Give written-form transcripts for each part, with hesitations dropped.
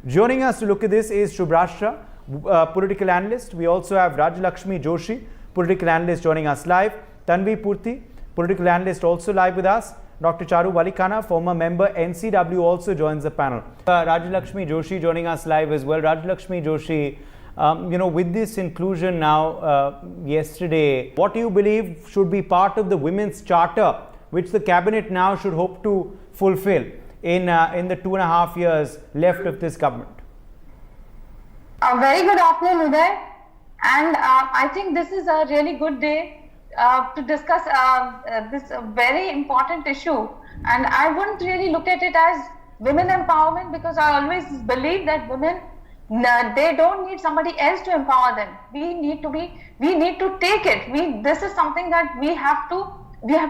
Joining us to look at this is Subhrashtra, political analyst. We also have Rajyalakshmi Joshi, political analyst, joining us live. Tanvi Purti, political analyst, also live with us. Dr. Charu Valikana, former member NCW, also joins the panel. Rajyalakshmi Joshi joining us live as well. Rajyalakshmi Joshi, with this inclusion now yesterday, what do you believe should be part of the Women's Charter, which the cabinet now should hope to fulfill in the 2.5 years left of this government? A very good afternoon, Uday. And I think this is a really good day to discuss this very important issue. And I wouldn't really look at it as women empowerment, because I always believe that women, they don't need somebody else to empower them. We need to take it. This is something that we have to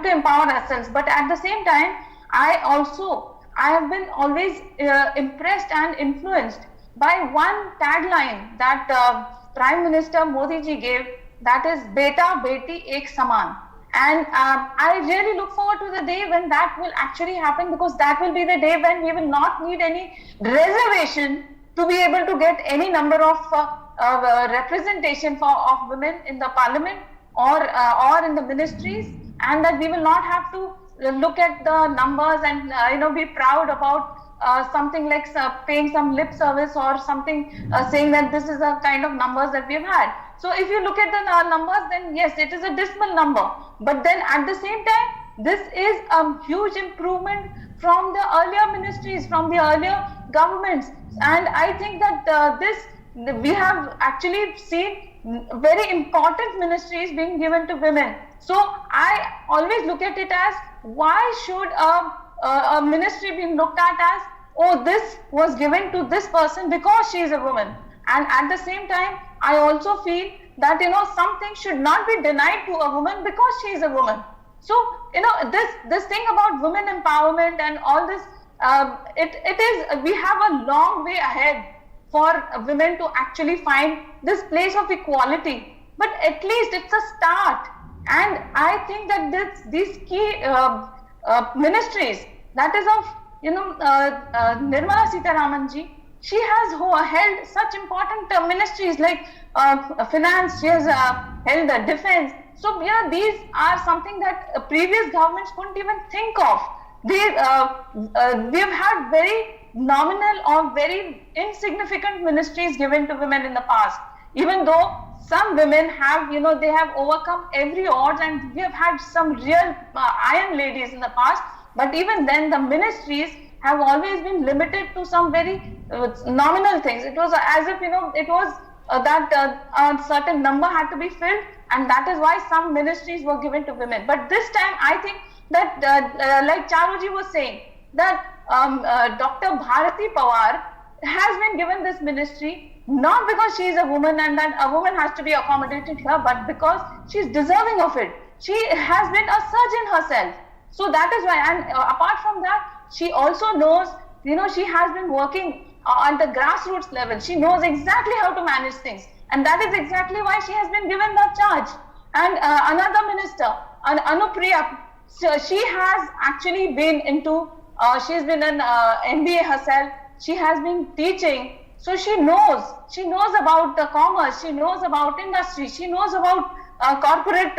empower ourselves. But at the same time, I have been always impressed and influenced by one tagline that Prime Minister Modi ji gave, that is Beta Beti Ek Saman. And I really look forward to the day when that will actually happen, because that will be the day when we will not need any reservation to be able to get any number of representation of women in the parliament or in the ministries, and that we will not have to look at the numbers and be proud about something like paying some lip service or something, saying that this is the kind of numbers that we have had. So if you look at the numbers, then yes, it is a dismal number. But then at the same time, this is a huge improvement from the earlier ministries, from the earlier governments. And I think that we have actually seen very important ministries being given to women. So I always look at it as, why should a ministry be looked at as, oh, this was given to this person because she is a woman? And at the same time, I also feel that something should not be denied to a woman because she is a woman. So this thing about women empowerment and all this, we have a long way ahead for women to actually find this place of equality. But at least it's a start. And I think that these key ministries, that is of Nirmala Sitharaman ji, she has held such important ministries like finance. She has held defense. So these are something that previous governments couldn't even think of. We have had very nominal or very insignificant ministries given to women in the past, even though some women have, they have overcome every odds, and we have had some real iron ladies in the past. But even then, the ministries have always been limited to some very nominal things. It was as if, it was that a certain number had to be filled, and that is why some ministries were given to women. But this time, I think that, like Charuji was saying, that Dr. Bharati Pawar has been given this ministry not because she is a woman and that a woman has to be accommodated here, but because she is deserving of it. She has been a surgeon herself. So that is why, and apart from that, she also knows, she has been working on the grassroots level. She knows exactly how to manage things. And that is exactly why she has been given that charge. And another minister, Anupriya, so she has actually been into, she's been an MBA herself. She has been teaching. So she knows about the commerce, she knows about industry, she knows about corporate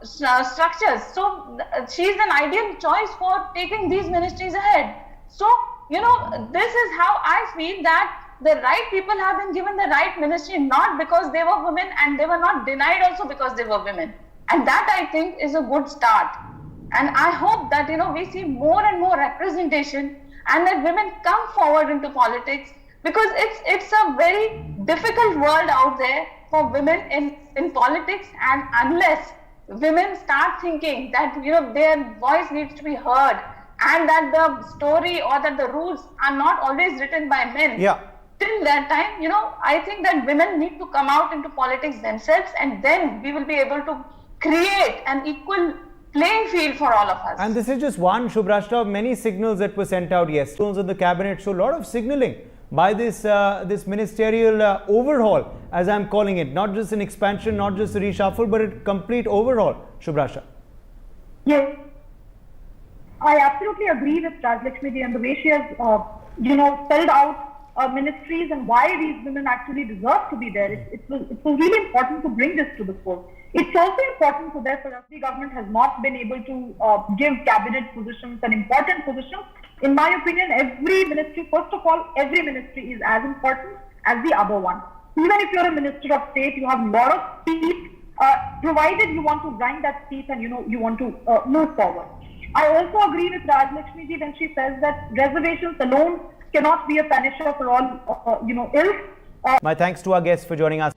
structures. So she is an ideal choice for taking these ministries ahead. So, this is how I feel that the right people have been given the right ministry, not because they were women, and they were not denied also because they were women. And that, I think, is a good start. And I hope that, we see more and more representation, and that women come forward into politics, because it's a very difficult world out there for women in politics. And unless women start thinking that their voice needs to be heard, and that the story or that the rules are not always written by men, till that time, I think that women need to come out into politics themselves, and then we will be able to create an equal playing field for all of us. And this is just one, Subhrashtra, of many signals that were sent out yesterday in the cabinet. So a lot of signaling by this ministerial overhaul, as I'm calling it, not just an expansion, not just a reshuffle, but a complete overhaul. Subhrashtra. Yes, I absolutely agree with Rajyalakshmi ji, and the way she has, spelled out ministries and why these women actually deserve to be there. It was really important to bring this to the fore. It's also important to there for us. The government has not been able to give cabinet positions and important positions. In my opinion, every ministry, first of all, every ministry is as important as the other one. Even if you're a minister of state, you have a lot of seats, provided you want to grind that seat and you want to move forward. I also agree with Raj Lakshmi ji when she says that reservations alone cannot be a finisher for all ills. My thanks to our guests for joining us.